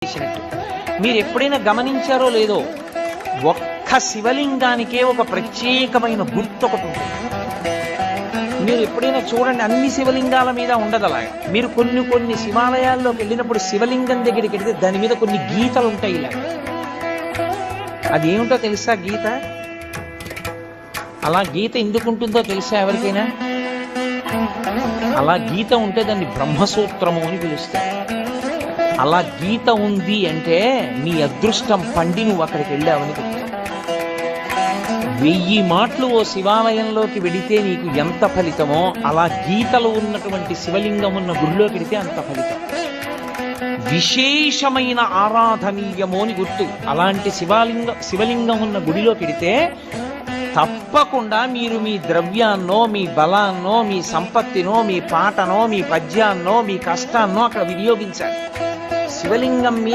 చేసినట్టు. మీరు ఎప్పుడైనా గమనించారో లేదో, ఒక్క శివలింగానికే ఒక ప్రత్యేకమైన గుర్తు ఒకటి ఉంటుంది. మీరు ఎప్పుడైనా చూడండి, అన్ని శివలింగాల మీద ఉండదు అలాగా. మీరు కొన్ని శివాలయాల్లోకి వెళ్ళినప్పుడు శివలింగం దగ్గరికి వెళితే దాని మీద కొన్ని గీతలు ఉంటాయి ఇలా. అది ఏమిటో తెలుసా గీత? అలా గీత ఎందుకు ఉంటుందో తెలుసా ఎవరికైనా? అలా గీత ఉంటే దాన్ని బ్రహ్మసూత్రము అని పిలుస్తారు. అలా గీత ఉంది అంటే నీ అదృష్టం పండి నువ్వు అక్కడికి వెళ్ళావని. 1000 మాటలు ఓ శివాలయంలోకి వెడితే నీకు ఎంత ఫలితమో, అలా గీతలు ఉన్నటువంటి శివలింగం ఉన్న గుడిలోకి వెడితే అంత ఫలితం. విశేషమైన ఆరాధనీయము అని గుర్తు. అలాంటి శివలింగం ఉన్న గుడిలోకి వెడితే తప్పకుండా మీరు మీ ద్రవ్యాన్నో, మీ బలాన్నో, మీ సంపత్తినో, మీ పాటనో, మీ పద్యాన్నో, మీ కష్టాన్నో అక్కడ వినియోగించాలి. శివలింగం మీద